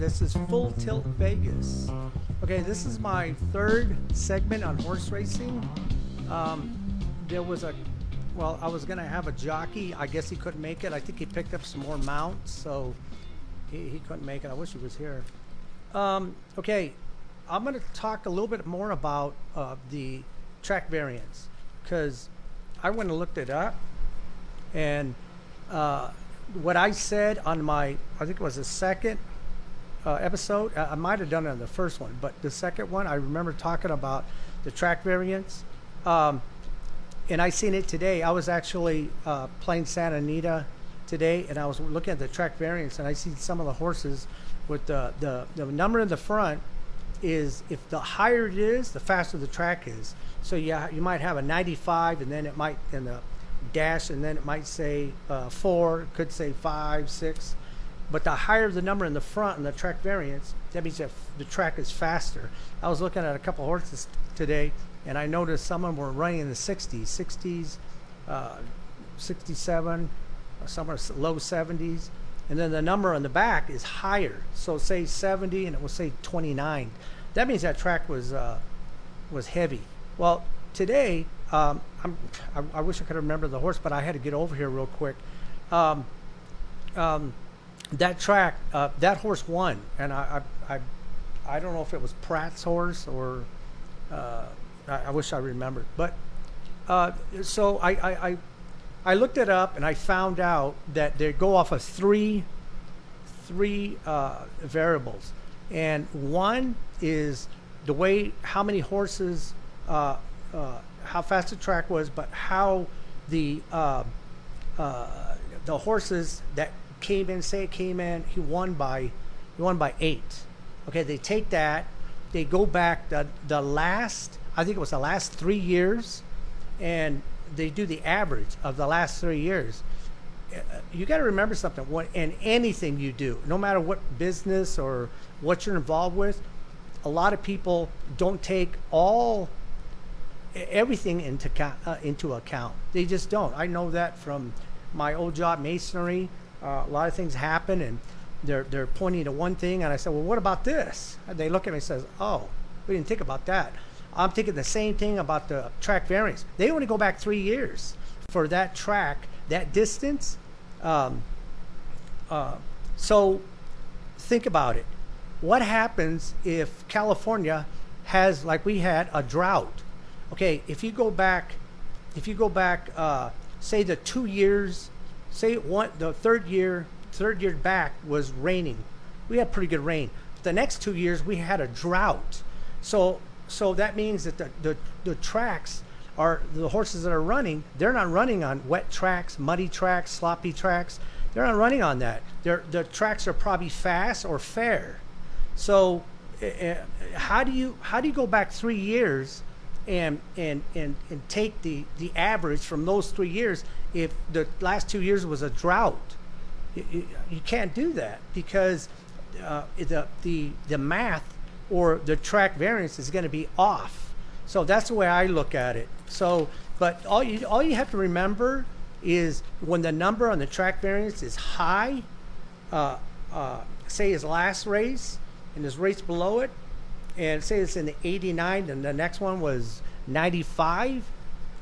This is Full Tilt Vegas. Okay, this is my third segment on horse racing. There was I was going to have a jockey. I guess he couldn't make it. I think he picked up some more mounts, so he couldn't make it. I wish he was here. Okay, I'm going to talk a little bit more about the track variants because I went and looked it up, and what I said on I think it was the second episode, I might have done it on the first one, but the second one, I remember talking about the track variants. And I seen it today. I was actually playing Santa Anita today, and I was looking at the track variants, and I see some of the horses with the number in the front is, if the higher it is, the faster the track is. So yeah, you might have a 95, and then it might in the dash, and then it might say 4, it could say 5, 6. But the higher the number in the front and the track variants, that means that the track is faster. I was looking at a couple horses today, and I noticed some of them were running in the 60s, 67, some are low 70s. And then the number on the back is higher. So say 70, and it will say 29. That means that track was heavy. Well, today, I wish I could remember the horse, but I had to get over here real quick. That track, that horse won, and I don't know if it was Pratt's horse or I wish I remembered. But so I looked it up, and I found out that they go off of three variables, and one is the way how many horses, how fast the track was, but how the horses that came in, he won by 8. Okay, they take that, they go back the last, I think it was the last 3 years, and they do the average of the last 3 years. You got to remember something. In anything you do, no matter what business or what you're involved with, a lot of people don't take everything into account. They just don't. I know that from my old job, masonry. A lot of things happen, and they're pointing to one thing, and I said, well, what about this? And they look at me and says, oh, we didn't think about that. I'm thinking the same thing about the track variants. They only go back 3 years for that track, that distance. So think about it. What happens if California has, like we had, a drought? Okay, if you go back, say the 2 years, the third year back was raining. We had pretty good rain. The next 2 years we had a drought. So that means that the tracks the horses that are running, they're not running on wet tracks, muddy tracks, sloppy tracks. They're not running on that. The tracks are probably fast or fair. So how do you go back 3 years and take the average from those 3 years if the last 2 years was a drought? You can't do that because the math or the track variance is going to be off. So that's the way I look at it. So, but all you have to remember is when the number on the track variance is high, say his last race and his race below it, and say it's in the 89 and the next one was 95,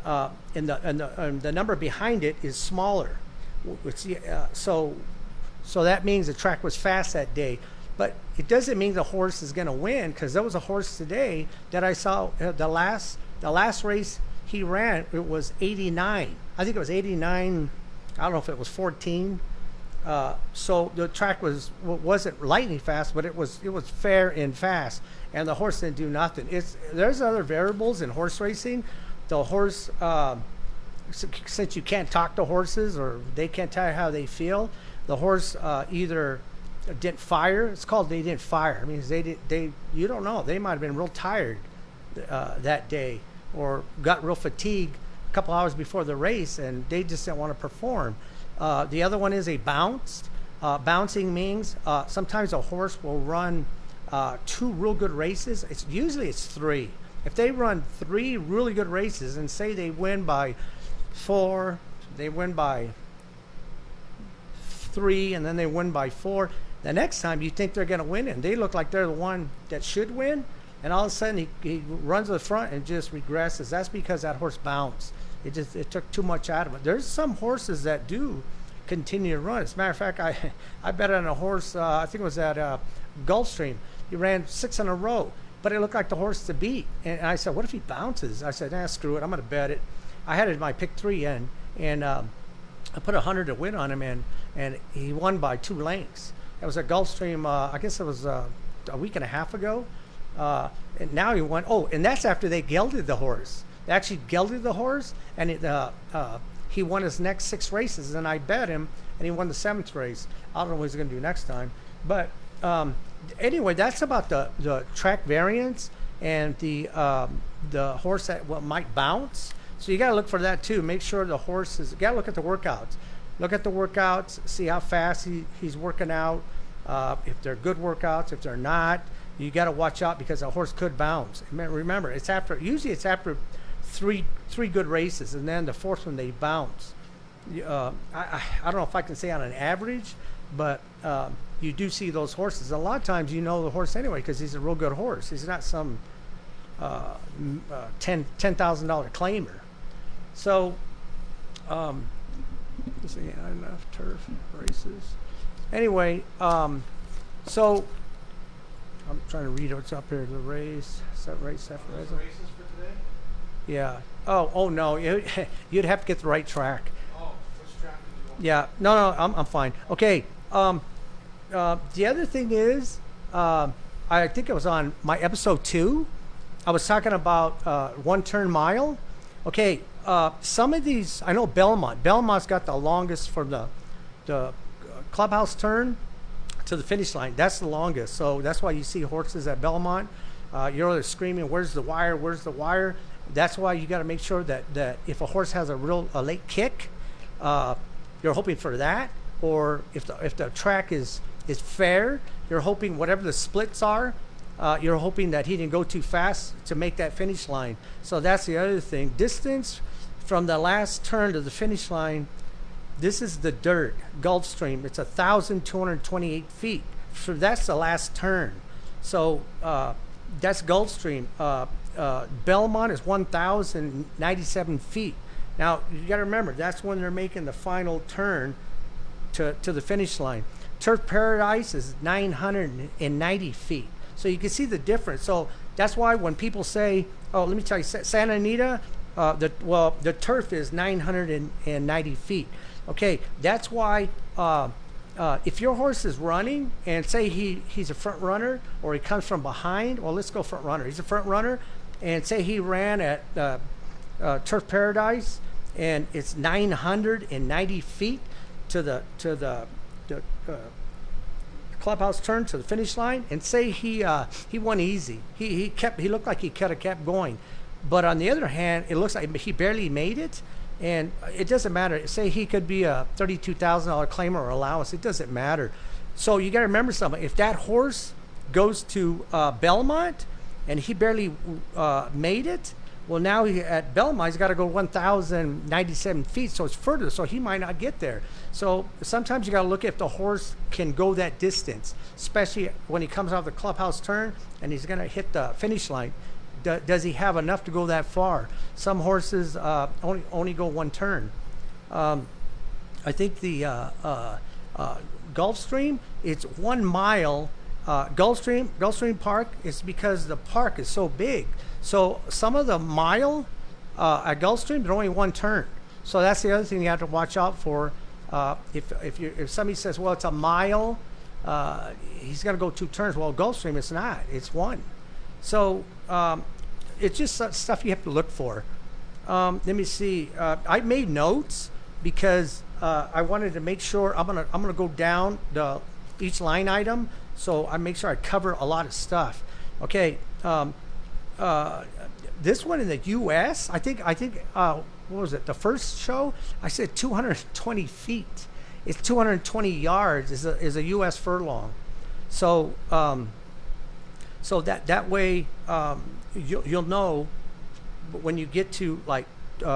and the number behind it is smaller. So that means the track was fast that day. But it doesn't mean the horse is going to win, because there was a horse today that I saw the last race he ran. It was 89. I think it was 89. I don't know if it was 14. So the track wasn't lightning fast, but it was fair and fast, and the horse didn't do nothing. There's other variables in horse racing. The horse, since you can't talk to horses or they can't tell you how they feel, the horse either didn't fire. It's called they didn't fire. I mean, you don't know. They might have been real tired that day, or got real fatigued a couple hours before the race, and they just didn't want to perform. The other one is a bounced. Bouncing means sometimes a horse will run 2 real good races. Usually it's 3. If they run 3 really good races and say they win by 4, they win by 3, and then they win by 4, The next time you think they're going to win, and they look like they're the one that should win, and all of a sudden he runs to the front and just regresses. That's because that horse bounced. It took too much out of it. There's some horses that do continue to run. As a matter of fact, I bet on a horse. I think it was at Gulfstream. He ran 6 in a row, but it looked like the horse to beat. And I said, what if he bounces? I said, screw it. I'm going to bet it. I had it in my pick 3 in, and I put 100 to win on him, and he won by 2 lengths. It was at Gulfstream. I guess it was a week and a half ago. And now he won. Oh, and that's after they gelded the horse. They actually gelded the horse, and he won his next 6 races. And I bet him, and he won the 7th race. I don't know what he's going to do next time. But anyway, that's about the track variance and the horse that might bounce. So you got to look for that too. Make sure the horse is. You got to look at the workouts. Look at the workouts. See how fast he's working out. If they're good workouts, if they're not, you got to watch out because a horse could bounce. Remember, usually it's after three good races, and then the 4th one they bounce. I don't know if I can say on an average, but you do see those horses. A lot of times you know the horse anyway because he's a real good horse. He's not some $10,000 claimer. So, let's see, not enough turf races. Anyway, so I'm trying to read what's up here. The race, races for today. Yeah. Oh no. You'd have to get the right track. Oh, which track did you want? Yeah. No. I'm fine. Okay. The other thing is, I think it was on my episode 2. I was talking about 1 turn mile. Okay. Some of these, I know Belmont. Belmont's got the longest from the clubhouse turn to the finish line. That's the longest. So that's why you see horses at Belmont. You're screaming, "Where's the wire? Where's the wire?" That's why you got to make sure that if a horse has a late kick, you're hoping for that. Or if the track is fair, you're hoping whatever the splits are, you're hoping that he didn't go too fast to make that finish line. So that's the other thing. Distance from the last turn to the finish line. This is the dirt, Gulfstream. It's 1,228 feet. So that's the last turn. So that's Gulfstream. Belmont is 1,097 feet. Now, you got to remember, that's when they're making the final turn to the finish line. Turf Paradise is 990 feet. So you can see the difference. So that's why when people say, oh, let me tell you, Santa Anita, the turf is 990 feet. Okay, that's why if your horse is running and say he's a front runner or he comes from behind, well, let's go front runner. He's a front runner, and say he ran at Turf Paradise and it's 990 feet to the clubhouse turn to the finish line, and say he won easy. He looked like he could have kept going, but on the other hand, it looks like he barely made it. And it doesn't matter. Say he could be a $32,000 claimer or allowance. It doesn't matter. So you got to remember something. If that horse goes to Belmont and he barely made it, well, now at Belmont, he's got to go 1,097 feet. So it's further. So he might not get there. So sometimes you got to look if the horse can go that distance, especially when he comes off the clubhouse turn and he's going to hit the finish line. Does he have enough to go that far? Some horses only go 1 turn. I think the Gulfstream, it's 1 mile. Gulfstream Park is because the park is so big. So some of the mile at Gulfstream, they're only 1 turn. So that's the other thing you have to watch out for. If somebody says, well, it's a mile, he's going to go 2 turns. Well, Gulfstream, it's not. It's 1. So it's just stuff you have to look for. Let me see. I made notes because I wanted to make sure I'm gonna go down each line item, so I make sure I cover a lot of stuff. Okay. This one in the U.S. I think what was it? The first show I said 220 feet. It's 220 yards is a U.S. furlong. So. So that way you'll know when you get to like 2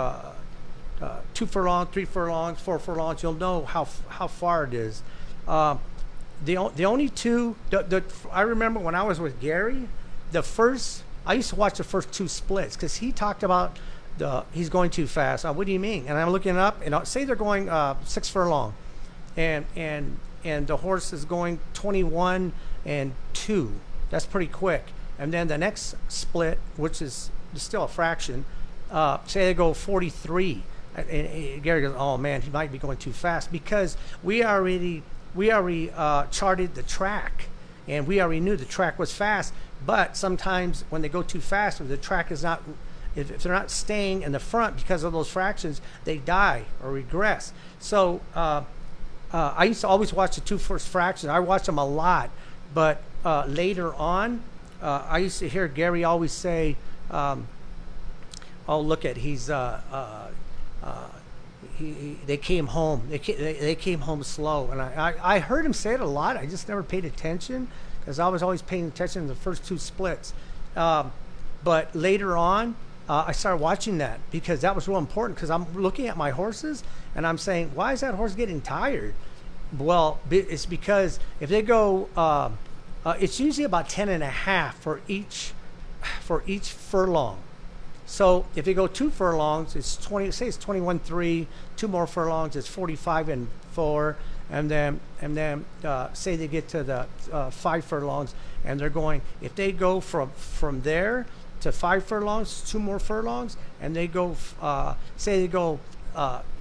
furlongs, 3 furlongs, 4 furlongs, you'll know how far it is. the only two, I remember when I was with Gary, I used to watch the first two splits because he talked about he's going too fast. What do you mean? And I'm looking up, and say they're going 6 furlong, and the horse is going 21 and 2. That's pretty quick. And then the next split, which is still a fraction, say they go 43. And Gary goes, "Oh man, he might be going too fast," because we already charted the track, and we already knew the track was fast. But sometimes when they go too fast, or the track is not, if they're not staying in the front because of those fractions, they die or regress. So I used to always watch the two first fractions. I watched them a lot, but later on, I used to hear Gary always say, "Oh, look at they came home. They came home slow," and I heard him say it a lot. I just never paid attention because I was always paying attention to the first two splits. But later on, I started watching that because that was real important. Because I'm looking at my horses and I'm saying, "Why is that horse getting tired?" Well, it's because if they go, it's usually about 10.5 for each furlong. So if they go 2 furlongs, it's 20. Say it's 21.3. 2 more furlongs, it's 45 and 4. And then say they get to the 5 furlongs, and they're going. If they go from there to 5 furlongs, 2 more furlongs, and they go, say they go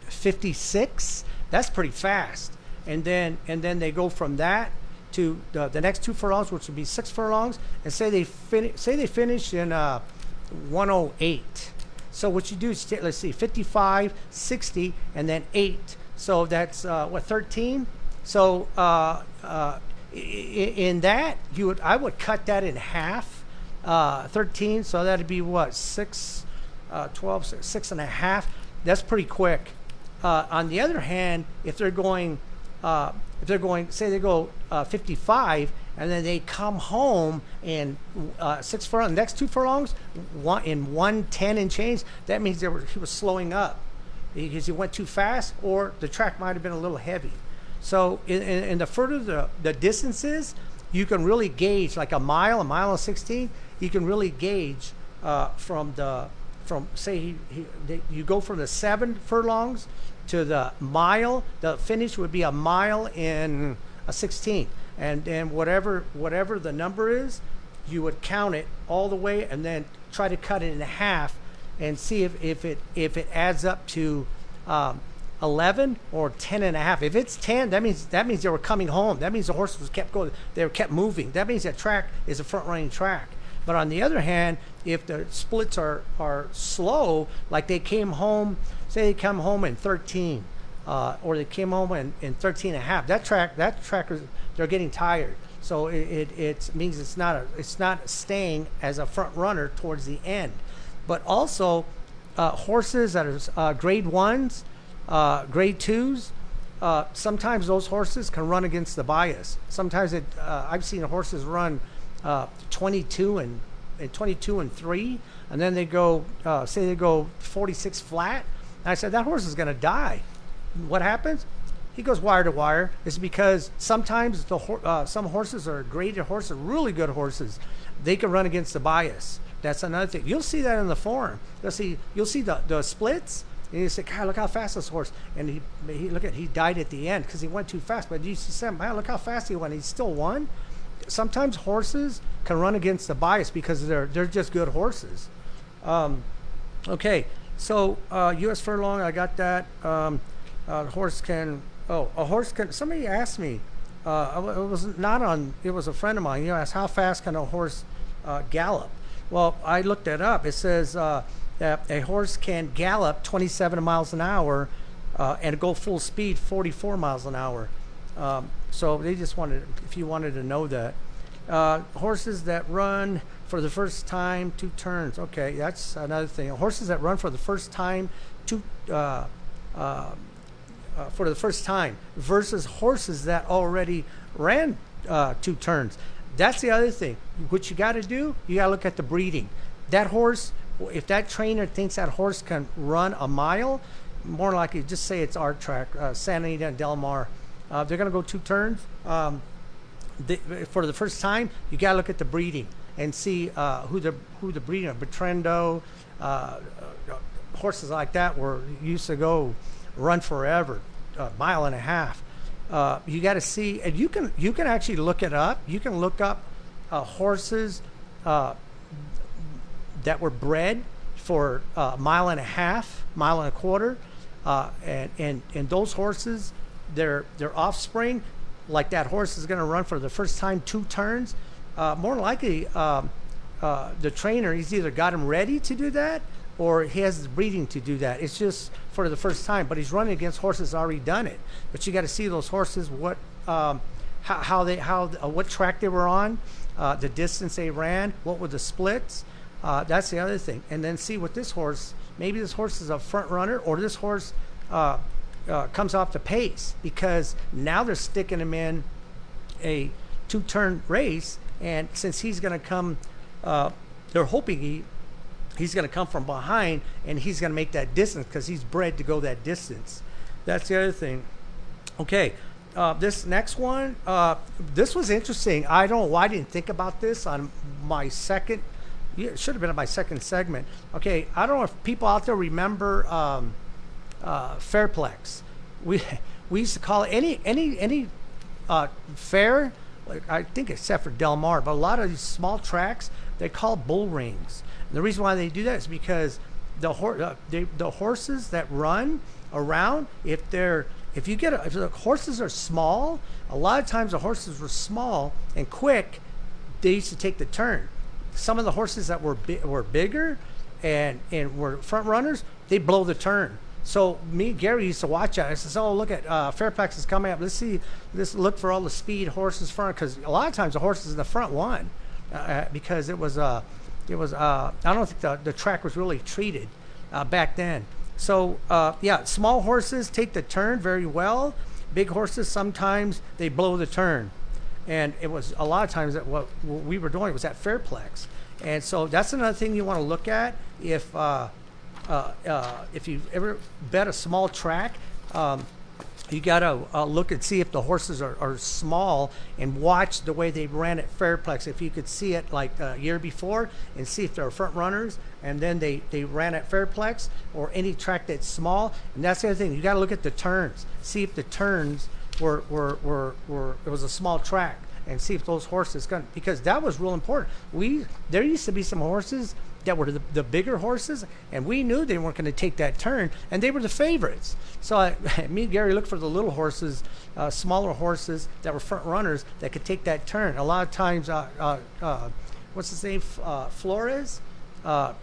56. That's pretty fast. And then they go from that to the next 2 furlongs, which would be 6 furlongs, and say they finish in 108. So what you do is let's see, 55, 60, and then 8. So that's 13. So in that I would cut that in half. 13. So that'd be what, 6, 12, 6.5. That's pretty quick. On the other hand, if they're going, say they go 55, and then they come home in 6 furlongs, next 2 furlongs, in 110 and change, that means he was slowing up because he went too fast, or the track might have been a little heavy. So in the further the distances, you can really gauge, like a mile and 16, you can really gauge from say you go from the 7 furlongs to the mile. The finish would be a mile in a 16, and then whatever the number is, you would count it all the way and then try to cut it in half and see if it adds up to 11 or 10.5. If it's 10, that means they were coming home. That means the horses kept going. They kept moving. That means that track is a front running track. But on the other hand, if the splits are slow, like they came home, say they come home in 13, or they came home in 13.5, that track they're getting tired. So it means it's not staying as a front runner towards the end. But also horses that are grade 1s, grade 2s, sometimes those horses can run against the bias. Sometimes I've seen horses run 22 and 3, and then they go say they go 46 flat. And I said, that horse is going to die. What happens? He goes wire to wire. It's because sometimes some horses are graded horses, really good horses. They can run against the bias. That's another thing. You'll see that in the form. You'll see the splits, and you say, God, look how fast this horse. And he died at the end because he went too fast. But you see, man, look how fast he went. He still won. Sometimes horses can run against the bias because they're just good horses. Okay, so U.S. furlong, I got that. A horse can. Somebody asked me. It was a friend of mine. Asked how fast can a horse gallop? Well, I looked that up. It says that a horse can gallop 27 miles an hour and go full speed 44 miles an hour. So they just wanted, if you wanted to know that. Horses that run for the first time 2 turns. Okay, that's another thing. Horses that run for the first time for the first time versus horses that already ran 2 turns. That's the other thing. What you got to do, you got to look at the breeding. That horse, if that trainer thinks that horse can run a mile, more likely, just say it's our track, Santa Anita and Del Mar. They're going to go 2 turns. for the first time, you got to look at the breeding and see who the breeding of Bertrando, horses like that were used to go run forever, a mile and a half. You got to see, and you can actually look it up. You can look up horses that were bred for a mile and a half, mile and a quarter, and those horses, their offspring, like that horse is going to run for the first time 2 turns. More likely, the trainer, he's either got him ready to do that or he has the breeding to do that. It's just for the first time, but he's running against horses that already done it. But you got to see those horses, what what track they were on, the distance they ran, what were the splits. That's the other thing. And then see what this horse, maybe this horse is a front runner, or this horse comes off the pace, because now they're sticking him in a 2-turn race, and since he's going to come, they're hoping he's going to come from behind and he's going to make that distance because he's bred to go that distance. That's the other thing. Okay, this next one, this was interesting. I don't know why I didn't think about this on my second. Yeah, it should have been on my second segment. Okay, I don't know if people out there remember Fairplex. We used to call it any fair, I think except for Del Mar, but a lot of these small tracks they call bull rings. And the reason why they do that is because the horses that run around, if the horses are small, a lot of times the horses were small and quick, they used to take the turn. Some of the horses that were bigger and were front runners, they blow the turn. So me and Gary used to watch that. I said, "Oh, look at Fairplex is coming up. Let's look for all the speed horses front, because a lot of times the horses in the front won because it was I don't think the track was really treated back then. So yeah, small horses take the turn very well. Big horses sometimes they blow the turn, and it was a lot of times that what we were doing was at Fairplex, and so that's another thing you want to look at if you've ever bet a small track. You gotta look and see if the horses are small, and watch the way they ran at Fairplex. If you could see it like a year before and see if they're front runners, and then they ran at Fairplex or any track that's small. And that's the other thing, you gotta look at the turns, see if the turns were it was a small track, and see if those horses because that was real important. There used to be some horses that were the bigger horses, and we knew they weren't going to take that turn, and they were the favorites. So me and Gary looked for the little horses, smaller horses that were front runners that could take that turn. A lot of times, what's his name, Flores,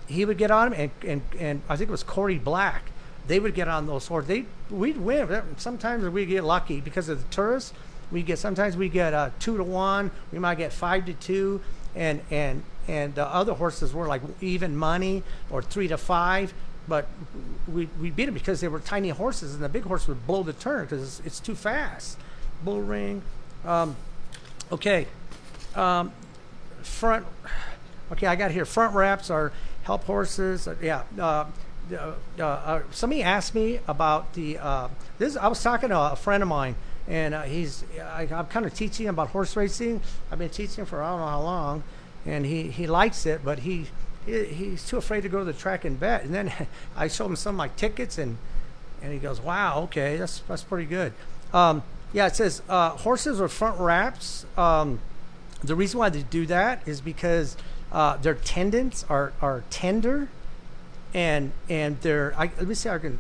he would get on him, and I think it was Corey Black. They would get on those horses. We'd win. Sometimes we'd get lucky because of the tourists. Sometimes we get 2-1. We might get 5-2, and the other horses were like even money or 3-5, but we beat them because they were tiny horses, and the big horse would blow the turn because it's too fast. Bull ring. Okay. Front. Okay, I got here. Front wraps are help horses. Somebody asked me about this. I was talking to a friend of mine, and I'm kind of teaching about horse racing. I've been teaching for I don't know how long. And he likes it, but he's too afraid to go to the track and bet. And then I showed him some of my tickets, and he goes, "Wow, okay, that's pretty good." Yeah, it says horses with front wraps. The reason why they do that is because their tendons are tender, and their let me see how I can.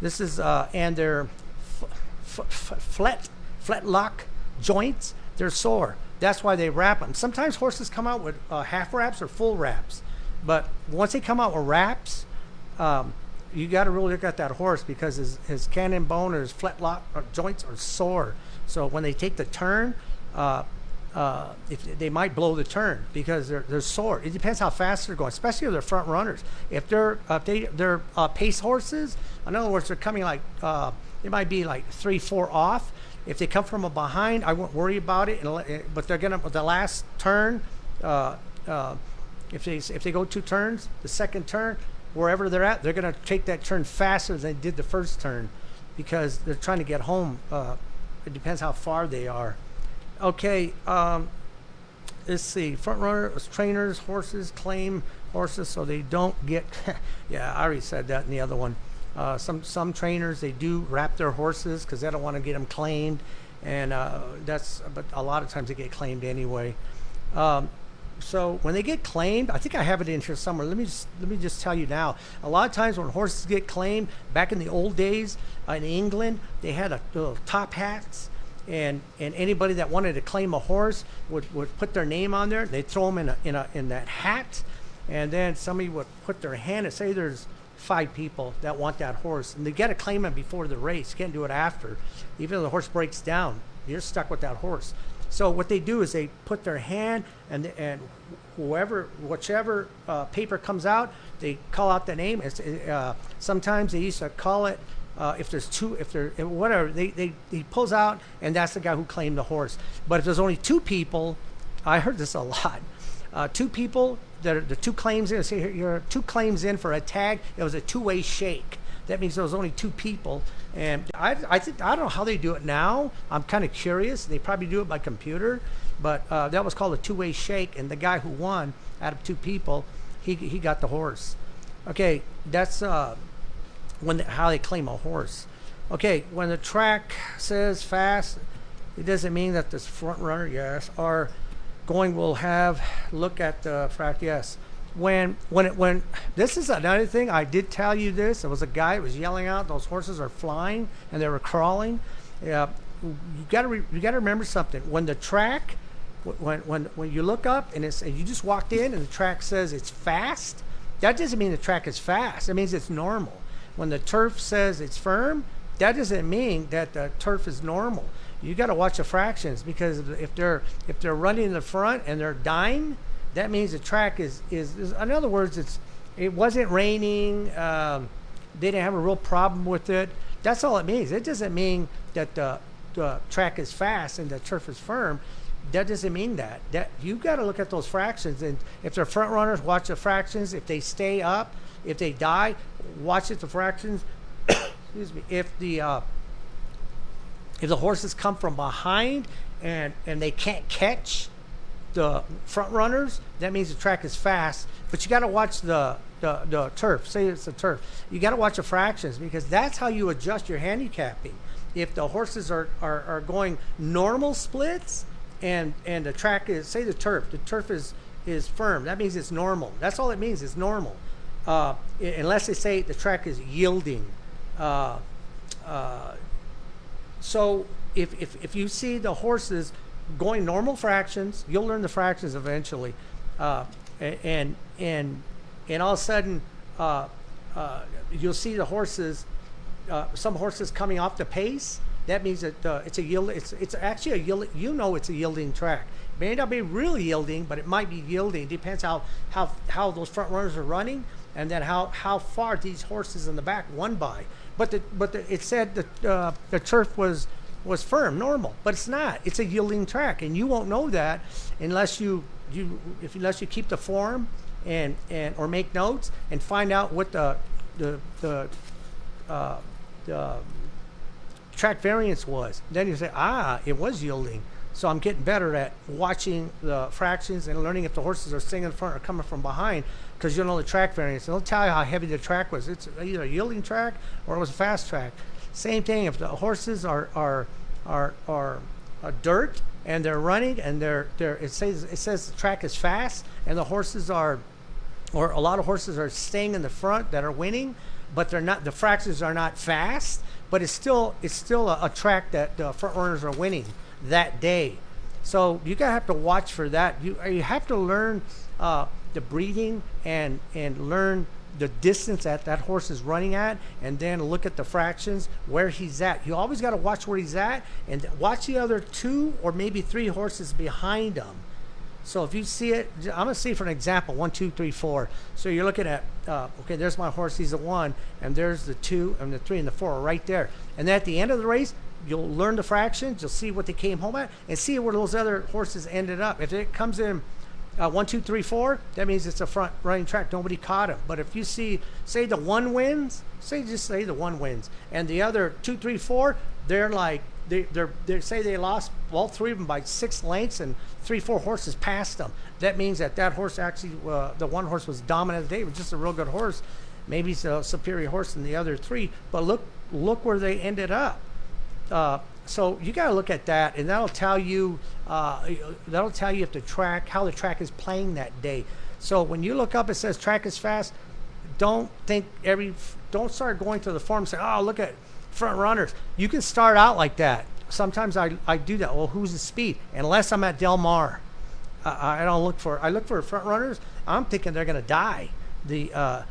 This is and their flat lock joints, they're sore. That's why they wrap them. Sometimes horses come out with half wraps or full wraps, but once they come out with wraps, you got to really look at that horse because his cannon bone or his flat lock joints are sore. So when they take the turn, if they might blow the turn because they're sore. It depends how fast they're going, especially if they're front runners. If they're pace horses, in other words, they're coming like it might be like 3-4 off. If they come from a behind, I won't worry about it. But they're gonna the last turn. If they go 2 turns, the second turn, wherever they're at, they're gonna take that turn faster than they did the first turn, because they're trying to get home. It depends how far they are. Okay, let's see. Front runners, trainers, horses claim horses so they don't get. Yeah, I already said that in the other one. Some trainers, they do wrap their horses because they don't want to get them claimed, and but a lot of times they get claimed anyway. So when they get claimed, I think I have it in here somewhere. Let me just tell you now. A lot of times when horses get claimed, back in the old days in England, they had little top hats, and anybody that wanted to claim a horse would put their name on there. They'd throw them in that hat, and then somebody would put their hand and say there's 5 people that want that horse, and they got to claim it before the race. You can't do it after. Even though the horse breaks down, you're stuck with that horse. So what they do is they put their hand, and whichever paper comes out, they call out the name. Sometimes they used to call it if there's 2, if there whatever he pulls out, and that's the guy who claimed the horse. But if there's only 2 people, I heard this a lot. 2 people, the 2 claims in. Say you're 2 claims in for a tag. It was a 2-way shake. That means there was only 2 people, and I don't know how they do it now. I'm kind of curious. They probably do it by computer, but that was called a 2-way shake, and the guy who won out of 2 people, he got the horse. Okay, that's how they claim a horse. Okay, when the track says fast, it doesn't mean that this front runner, yes, or going will have look at the track, yes. When this is another thing, I did tell you this. There was a guy that was yelling out, "Those horses are flying," and they were crawling. Yeah, you got to remember something. When the track, when you look up and you just walked in and the track says it's fast, that doesn't mean the track is fast. It means it's normal. When the turf says it's firm, that doesn't mean that the turf is normal. You got to watch the fractions, because if they're running in the front and they're dying, that means the track is in other words, it wasn't raining. They didn't have a real problem with it. That's all it means. It doesn't mean that the track is fast and the turf is firm. That doesn't mean that. That you got to look at those fractions, and if they're front runners, watch the fractions. If they stay up, if they die, watch the fractions. Excuse me. If the horses come from behind and they can't catch the front runners, that means the track is fast. But you got to watch the turf. Say it's the turf. You got to watch the fractions, because that's how you adjust your handicapping. If the horses are going normal splits, and the track is, say the turf is firm, that means it's normal. That's all it means. It's normal. Unless they say the track is yielding. So if you see the horses going normal fractions, you'll learn the fractions eventually, and all of a sudden you'll see the horses, some horses coming off the pace. That means that it's a yield. It's actually a yield. It's a yielding track. It may not be really yielding, but it might be yielding. It depends how those front runners are running, and then how far these horses in the back won by. But it said that the turf was firm, normal, but it's not. It's a yielding track, and you won't know that unless you keep the form and or make notes and find out what the track variance was. Then you say, it was yielding. So I'm getting better at watching the fractions and learning if the horses are staying in front or coming from behind, because you'll know the track variance. It'll tell you how heavy the track was. It's either a yielding track or it was a fast track. Same thing if the horses are dirt and they're running and it says the track is fast, and the horses are, or a lot of horses are staying in the front that are winning, but they're not. The fractions are not fast, but it's still a track that the front runners are winning that day. So you gotta have to watch for that. You have to learn the breeding and learn the distance that horse is running at, and then look at the fractions where he's at. You always got to watch where he's at, and watch the other 2 or maybe 3 horses behind him. So if you see it, I'm gonna see for an example, 1, 2, 3, 4. So you're looking at okay, there's my horse, he's the 1, and there's the 2 and the 3 and the 4 right there. And then at the end of the race, you'll learn the fractions, you'll see what they came home at, and see where those other horses ended up. If it comes in 1, 2, 3, 4, that means it's a front running track. Nobody caught him. But if you say the 1 wins, say the 1 wins, and the other 2, 3, 4, they're like they say they lost all three of them by 6 lengths, and 4 horses passed them. That means that horse actually, the one horse was dominant today. It was just a real good horse. Maybe it's a superior horse than the other 3. But look where they ended up. So you got to look at that, and that'll tell you if the track, how the track is playing that day. So when you look up, it says track is fast. Don't start going to the form and say, oh, look at front runners. You can start out like that. Sometimes I do that. Well, who's the speed? Unless I'm at Del Mar, I look for front runners. I'm thinking they're going to die. The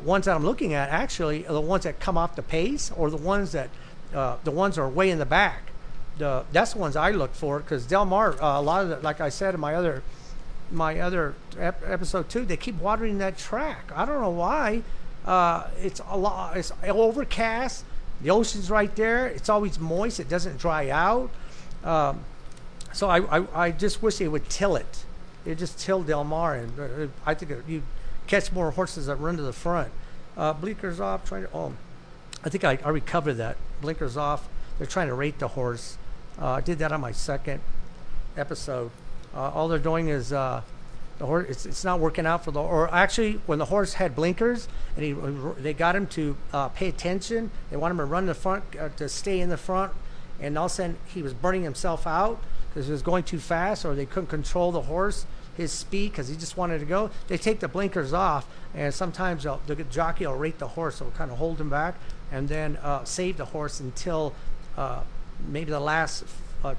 ones that I'm looking at actually are the ones that come off the pace, or the ones that are way in the back. That's the ones I look for, because Del Mar, a lot of the, like I said in my other episode 2, they keep watering that track. I don't know why. It's overcast. The ocean's right there. It's always moist. It doesn't dry out. So I just wish they would till it. They just till Del Mar, and I think you catch more horses that run to the front. Blinkers off. I think I recovered that. Blinkers off. They're trying to rate the horse. I did that on my second episode. All they're doing is the horse. It's not working out for the. Or actually, when the horse had blinkers and they got him to pay attention. They want him to run the front, to stay in the front, and all of a sudden he was burning himself out because he was going too fast, or they couldn't control the horse, his speed, because he just wanted to go. They take the blinkers off, and sometimes the jockey will rate the horse, so kind of hold him back, and then save the horse until maybe the last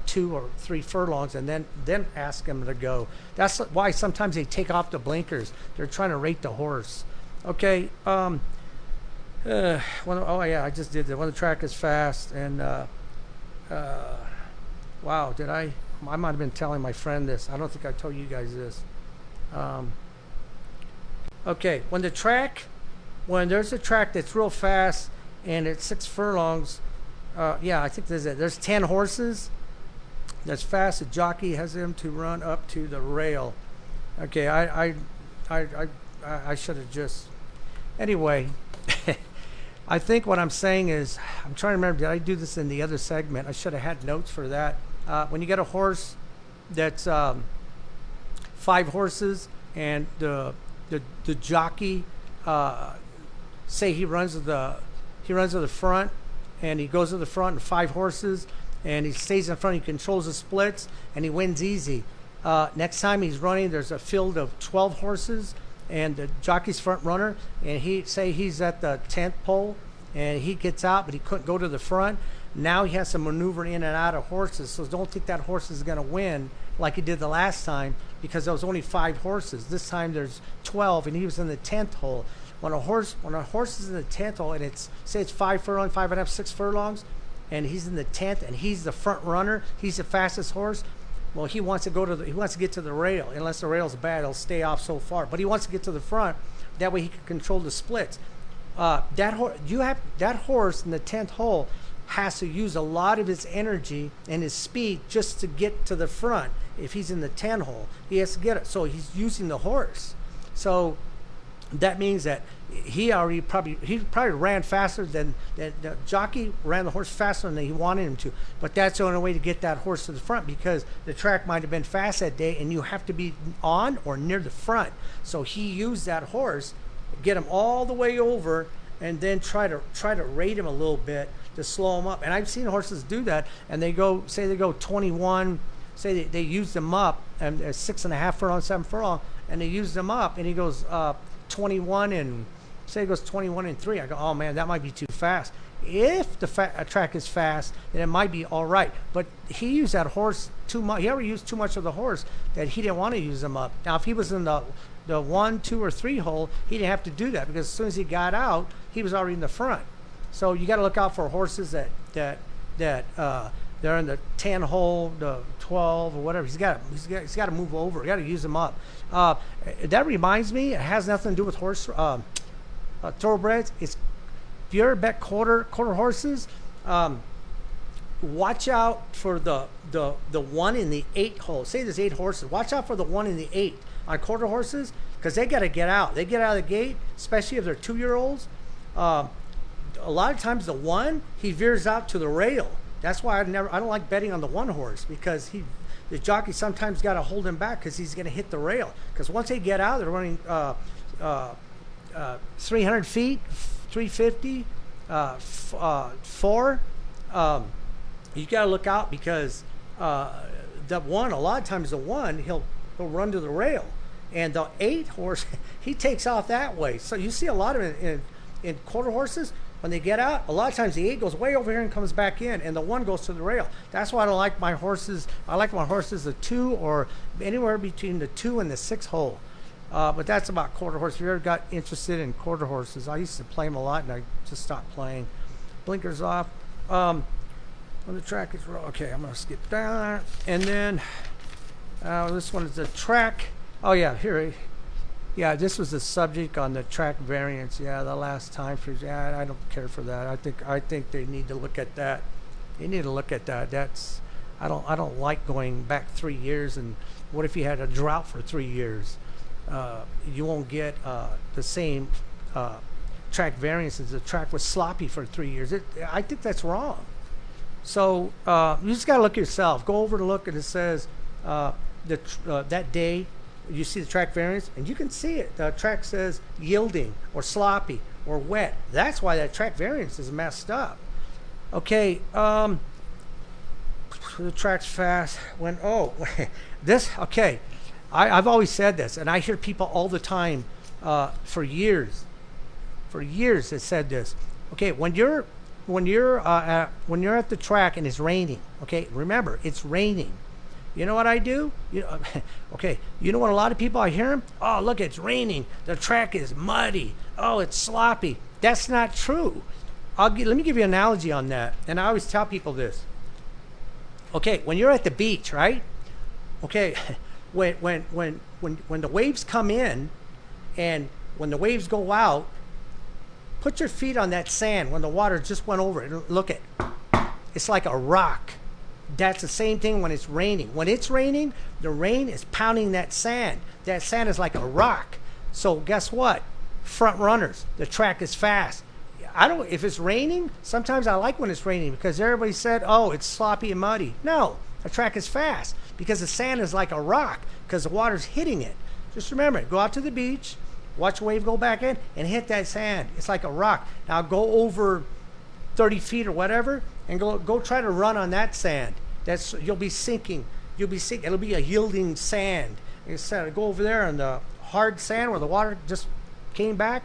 2 or 3 furlongs, and then ask him to go. That's why sometimes they take off the blinkers. They're trying to rate the horse. Okay. I just did that. When the track is fast, and wow, did I might have been telling my friend this. I don't think I told you guys this. Okay, when there's a track that's real fast and it's 6 furlongs, I think there's 10 horses. That's fast. The jockey has them to run up to the rail. Okay, I should have just. Anyway, I think what I'm saying is, I'm trying to remember. Did I do this in the other segment? I should have had notes for that. When you get a horse that's 5 horses, and the jockey, say he runs to the front, and he goes to the front and 5 horses, and he stays in front. He controls the splits, and he wins easy. Next time he's running, there's a field of 12 horses, and the jockey's front runner, and he's at the 10th pole, and he gets out, but he couldn't go to the front. Now he has to maneuver in and out of horses, so don't think that horse is going to win like he did the last time, because there was only 5 horses. This time there's 12, and he was in the 10th hole. When a horse is in the 10th hole, and it's 5 furlongs, 5.5, 6 furlongs, and he's in the 10th, and he's the front runner, he's the fastest horse. Well, he wants to get to the rail. Unless the rail's bad, he'll stay off so far. But he wants to get to the front. That way he can control the splits. That horse in the 10th hole has to use a lot of his energy and his speed just to get to the front. If he's in the 10 hole, he has to get it. So he's using the horse. So that means that he probably ran faster than the jockey ran the horse faster than he wanted him to. But that's the only way to get that horse to the front, because the track might have been fast that day, and you have to be on or near the front. So he used that horse, get him all the way over, and then try to rate him a little bit to slow him up. And I've seen horses do that, and they go 21. Say they use them up, and 6.5 furlong, 7 furlong, and they use them up, and he goes 21 and say it goes 21 and 3. I go, oh man, that might be too fast. If the track is fast, then it might be all right. But he used that horse too much. He already used too much of the horse that he didn't want to use them up. Now, if he was in the 1, 2, or 3 hole, he didn't have to do that, because as soon as he got out, he was already in the front. So you got to look out for horses that they're in the 10 hole, the 12 or whatever. He's got to move over. You got to use them up. That reminds me, it has nothing to do with horse thoroughbreds. If you ever bet quarter horses, watch out for the 1 in the 8 hole. Say there's 8 horses. Watch out for the 1 in the 8 on quarter horses, because they got to get out. They get out of the gate, especially if they're 2-year-olds. A lot of times the 1, he veers out to the rail. That's why I don't like betting on the one horse, because the jockey sometimes got to hold him back because he's going to hit the rail. Because once they get out, they're running 300 feet, 350, 4. You got to look out, because the one, a lot of times the one, he'll run to the rail, and the 8 horse, he takes off that way. So you see a lot of it in quarter horses. When they get out, a lot of times the 8 goes way over here and comes back in, and the 1 goes to the rail. That's why I don't like my horses. I like my horses the 2, or anywhere between the 2 and the 6 hole. But that's about quarter horse. If you ever got interested in quarter horses, I used to play them a lot, and I just stopped playing. Blinkers off. When the track is okay, I'm gonna skip down, and then this one is the track. Oh yeah, here. Yeah, this was the subject on the track variance. Yeah, the last time for I don't care for that. I think they need to look at that. They need to look at that. That's I don't like going back 3 years. And what if you had a drought for 3 years? You won't get the same track variances. The track was sloppy for 3 years. I think that's wrong. So you just got to look yourself. Go over to look, and it says that day. You see the track variance, and you can see it. The track says yielding or sloppy or wet. That's why that track variance is messed up. Okay, the track's fast. Okay, I've always said this, and I hear people all the time for years that said this. Okay, when you're at the track and it's raining. Okay, remember, it's raining. You know what I do? Okay, you know what a lot of people, I hear them? Oh, look, it's raining. The track is muddy. Oh, it's sloppy. That's not true. Let me give you an analogy on that. And I always tell people this. Okay, when you're at the beach, right? Okay, when the waves come in and when the waves go out, put your feet on that sand when the water just went over it. Look at it's like a rock. That's the same thing when it's raining. When it's raining, the rain is pounding that sand. That sand is like a rock. So guess what? Front runners, the track is fast. If it's raining, sometimes I like when it's raining, because everybody said, oh, it's sloppy and muddy. No, the track is fast because the sand is like a rock, because the water's hitting it. Just remember, go out to the beach, watch a wave go back in, and hit that sand. It's like a rock. Now go over 30 feet or whatever, and go try to run on that sand. You'll be sinking. It'll be a yielding sand. Instead, go over there on the hard sand where the water just came back.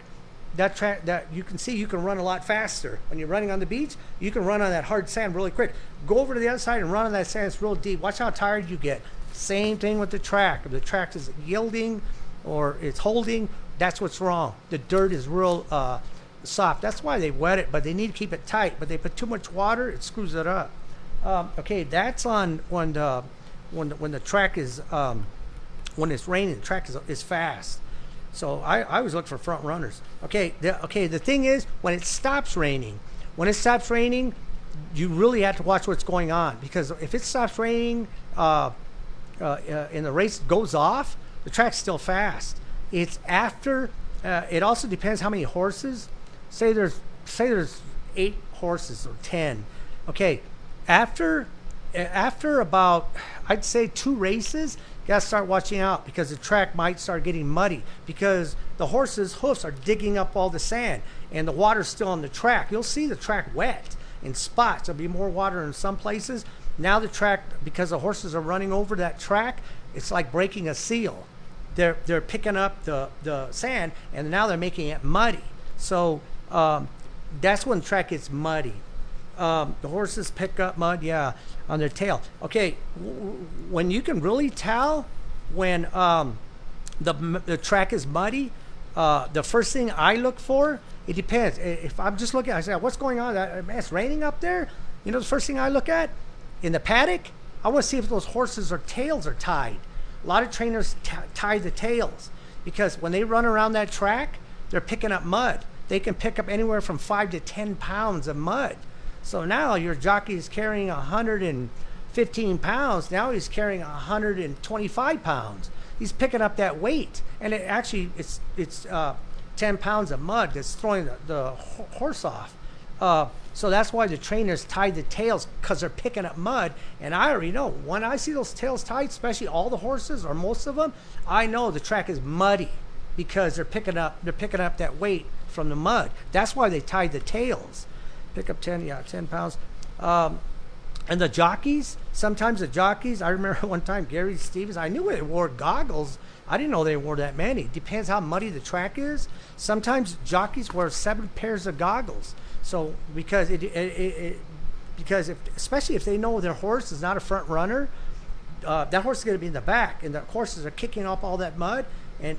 That you can see, you can run a lot faster. When you're running on the beach, you can run on that hard sand really quick. Go over to the other side and run on that sand. It's real deep. Watch how tired you get. Same thing with the track. If the track is yielding or it's holding, that's what's wrong. The dirt is real soft. That's why they wet it, but they need to keep it tight. But they put too much water, it screws it up. Okay, that's on when the track is when it's raining. The track is fast. So I always look for front runners. Okay, the thing is, when it stops raining, you really have to watch what's going on, because if it stops raining and the race goes off, the track's still fast. It's after. It also depends how many horses. Say there's 8 horses or 10. Okay, after about, I'd say 2 races, you gotta start watching out, because the track might start getting muddy, because the horses' hoofs are digging up all the sand and the water's still on the track. You'll see the track wet in spots. There'll be more water in some places. Now the track, because the horses are running over that track, it's like breaking a seal. They're picking up the sand, and now they're making it muddy. So that's when the track gets muddy. The horses pick up mud, on their tail. Okay, when you can really tell when the track is muddy, the first thing I look for, it depends. If I'm just looking, I say, what's going on? It's raining up there? You know, the first thing I look at in the paddock, I want to see if those horses' tails are tied. A lot of trainers tie the tails, because when they run around that track, they're picking up mud. They can pick up anywhere from 5 to 10 pounds of mud. So now your jockey is carrying 115 pounds. Now he's carrying 125 pounds. He's picking up that weight, and it's 10 pounds of mud that's throwing the horse off. So that's why the trainers tie the tails, because they're picking up mud. And I already know when I see those tails tied, especially all the horses or most of them, I know the track is muddy because they're picking up that weight from the mud. That's why they tied the tails. Pick up 10 pounds. And the jockeys, sometimes the jockeys, I remember one time Gary Stevens, I knew they wore goggles. I didn't know they wore that many. Depends how muddy the track is. Sometimes jockeys wear 7 pairs of goggles. So because especially if they know their horse is not a front runner, that horse is going to be in the back, and the horses are kicking off all that mud, and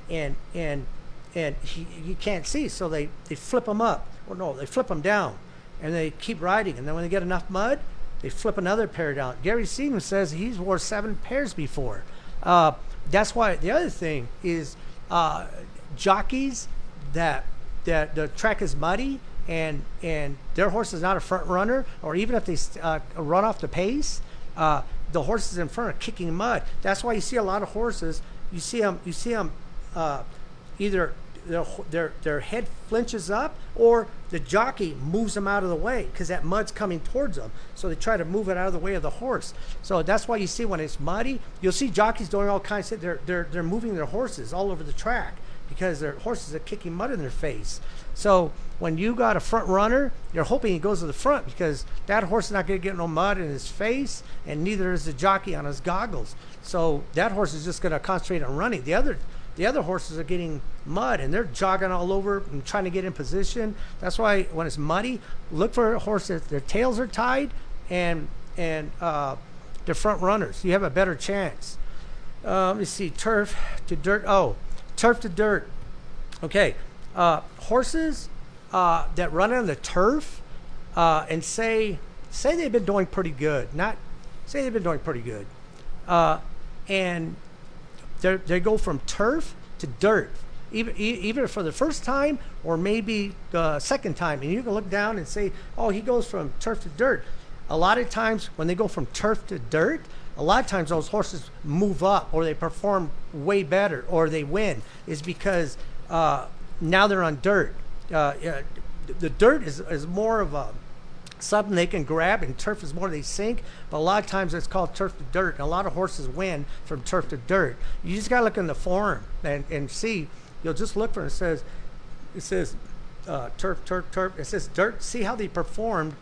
you can't see, so they flip them up. Well, no, they flip them down, and they keep riding, and then when they get enough mud, they flip another pair down. Gary Stevens says he's wore 7 pairs before. That's why the other thing is jockeys that the track is muddy and their horse is not a front runner, or even if they run off the pace, the horses in front are kicking mud. That's why you see a lot of horses. You see them either their head flinches up, or the jockey moves them out of the way because that mud's coming towards them. So they try to move it out of the way of the horse. So that's why you see when it's muddy, you'll see jockeys doing all kinds of. They're moving their horses all over the track because their horses are kicking mud in their face. So when you got a front runner, you're hoping he goes to the front because that horse is not going to get no mud in his face, and neither is the jockey on his goggles. So that horse is just going to concentrate on running. The other horses are getting mud, and they're jogging all over and trying to get in position. That's why when it's muddy, look for horses. Their tails are tied and they're front runners. You have a better chance. Let me see. Turf to dirt. Oh, turf to dirt. Okay. Horses that run on the turf and say they've been doing pretty good. Not say they've been doing pretty good. And they go from turf to dirt, either for the first time or maybe the second time. And you can look down and say, oh, he goes from turf to dirt. A lot of times when they go from turf to dirt, a lot of times those horses move up, or they perform way better, or they win, is because now they're on dirt. The dirt is more of a something they can grab, and turf is more they sink. But a lot of times it's called turf to dirt, and a lot of horses win from turf to dirt. You just gotta look in the form and see. You'll just look for it. It says turf. It says dirt. See how they performed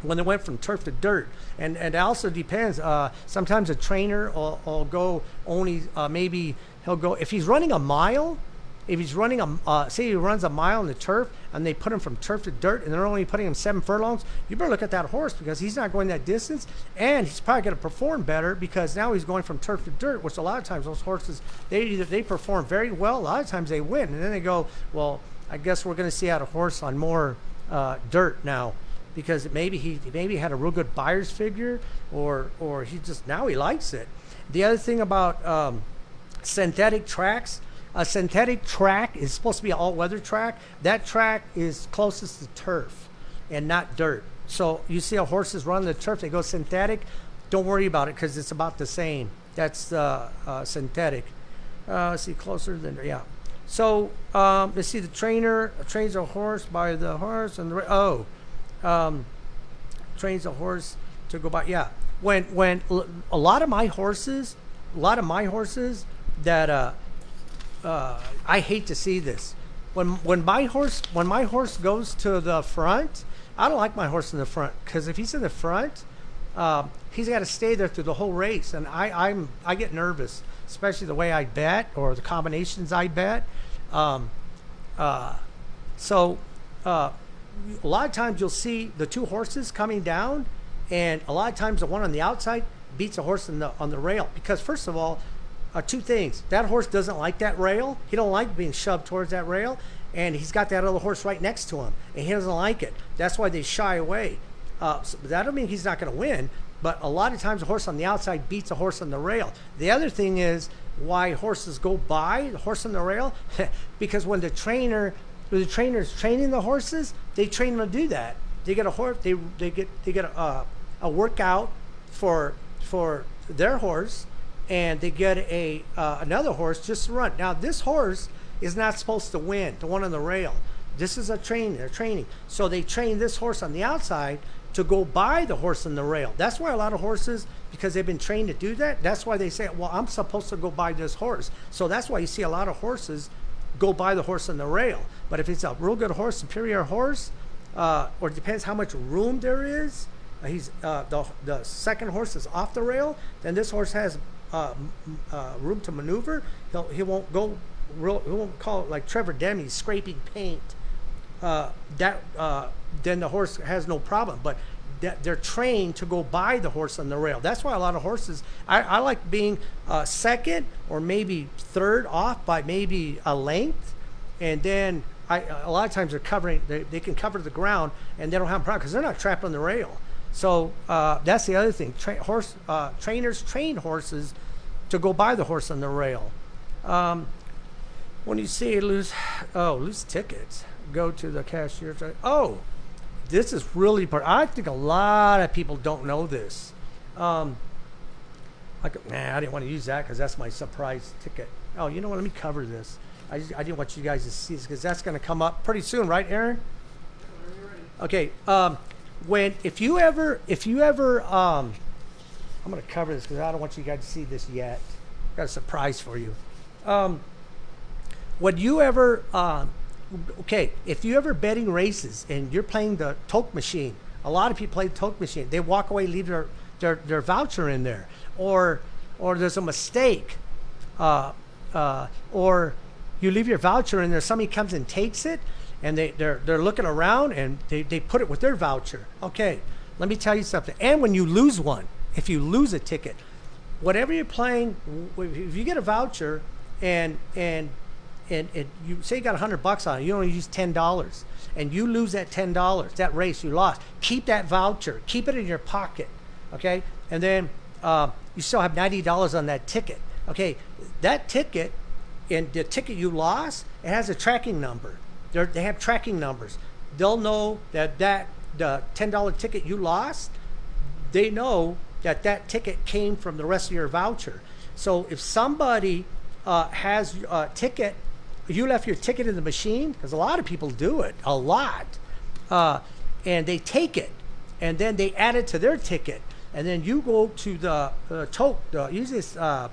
when they went from turf to dirt. And it also depends. Sometimes a trainer will go only maybe he'll go if he's running a mile. If he's running say he runs a mile in the turf, and they put him from turf to dirt, and they're only putting him 7 furlongs, you better look at that horse, because he's not going that distance, and he's probably going to perform better because now he's going from turf to dirt, which a lot of times those horses, they perform very well. A lot of times they win, and then they go, well, I guess we're going to see out a horse on more dirt now, because maybe he had a real good buyer's figure, or he just now he likes it. The other thing about synthetic tracks. A synthetic track is supposed to be an all-weather track. That track is closest to turf and not dirt. So you see how horses run the turf, they go synthetic. Don't worry about it because it's about the same. That's synthetic. Let's see, closer than, yeah. So let's see, the trainer trains a horse by the horse, and trains a horse to go by, yeah. When a lot of my horses that I hate to see this. When my horse goes to the front, I don't like my horse in the front, because if he's in the front, he's got to stay there through the whole race, and I get nervous, especially the way I bet or the combinations I bet. So a lot of times you'll see the 2 horses coming down, and a lot of times the one on the outside beats a horse on the rail, because first of all, 2 things. That horse doesn't like that rail. He don't like being shoved towards that rail, and he's got that other horse right next to him, and he doesn't like it. That's why they shy away. So that don't mean he's not going to win, but a lot of times a horse on the outside beats a horse on the rail. The other thing is why horses go by the horse on the rail, because when the trainer's training the horses, they train them to do that. They get a horse. They get a workout for their horse, and they get another horse just to run. Now this horse is not supposed to win, the one on the rail. This is a training. They're training. So they train this horse on the outside to go by the horse on the rail. That's why a lot of horses, because they've been trained to do that, that's why they say, well, I'm supposed to go by this horse. So that's why you see a lot of horses go by the horse on the rail. But if it's a real good horse, superior horse, or it depends how much room there is, the second horse is off the rail, then this horse has room to maneuver. He won't go real. He won't call it like Trevor Demme scraping paint. Then the horse has no problem. But they're trained to go by the horse on the rail. That's why a lot of horses. I like being second or maybe third off by maybe a length, and then a lot of times they're covering. They can cover the ground and they don't have a problem because they're not trapped on the rail. So that's the other thing. Trainers train horses to go by the horse on the rail. When you see lose tickets, go to the cashier. Oh, this is really important. I think a lot of people don't know this. I didn't want to use that because that's my surprise ticket. Oh, you know what? Let me cover this. I didn't want you guys to see this because that's going to come up pretty soon, right, Aaron? Okay. If you ever, I'm going to cover this because I don't want you guys to see this yet. Got a surprise for you. Would you ever, if you ever betting races and you're playing the toke machine, a lot of people play the toke machine. They walk away, leave their voucher in there, or there's a mistake, or you leave your voucher in there. Somebody comes and takes it, and they're looking around and they put it with their voucher. Okay, let me tell you something. And when you lose one, if you lose a ticket, whatever you're playing, if you get a voucher and you say you got $100 on it, you only use $10, and you lose that $10, that race you lost, keep that voucher, keep it in your pocket, okay? And then you still have $90 on that ticket, okay? That ticket, and the ticket you lost, it has a tracking number. They have tracking numbers. They'll know that the $10 ticket you lost, they know that ticket came from the rest of your voucher. So if somebody has a ticket, you left your ticket in the machine, because a lot of people do it, a lot, and they take it, and then they add it to their ticket, and then you go to the toke, usually it's the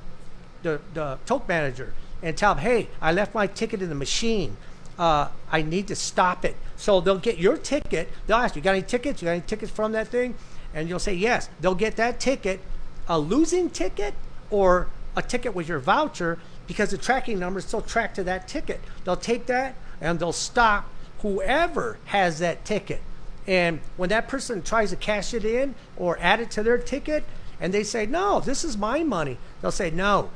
toke manager, and tell them, hey, I left my ticket in the machine. I need to stop it. So they'll get your ticket. They'll ask you got any tickets? You got any tickets from that thing? And you'll say yes. They'll get that ticket, a losing ticket or a ticket with your voucher, because the tracking number is still tracked to that ticket. They'll take that and they'll stop whoever has that ticket. And when that person tries to cash it in or add it to their ticket, and they say, no, this is my money, they'll say, no,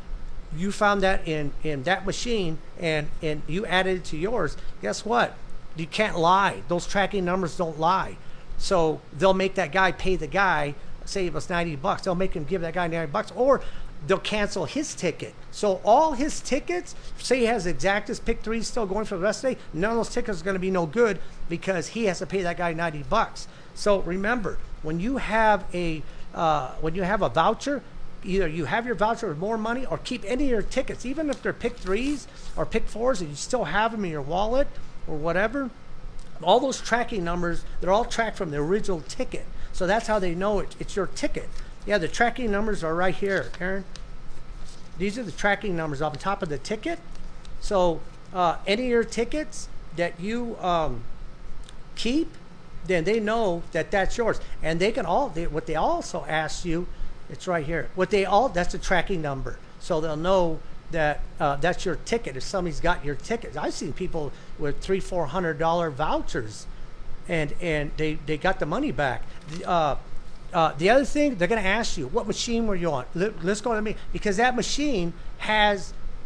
you found that in that machine and you added it to yours. Guess what? You can't lie. Those tracking numbers don't lie. So they'll make that guy pay the guy, say it was $90. They'll make him give that guy $90, or they'll cancel his ticket. So all his tickets, say he has Exactus Pick 3 still going for the rest of the day, none of those tickets are going to be no good because he has to pay that guy $90. So remember, when you have a voucher, either you have your voucher with more money or keep any of your tickets, even if they're Pick 3s or Pick 4s and you still have them in your wallet or whatever. All those tracking numbers, they're all tracked from the original ticket. So that's how they know it's your ticket. Yeah, the tracking numbers are right here, Aaron. These are the tracking numbers on top of the ticket. So any of your tickets that you keep, then they know that that's yours. And they can what they also ask you, it's right here. That's a tracking number. So they'll know that that's your ticket if somebody's got your ticket. I've seen people with $300-400 vouchers and they got the money back. The other thing, they're going to ask you, what machine were you on? Let's go to me, because that machine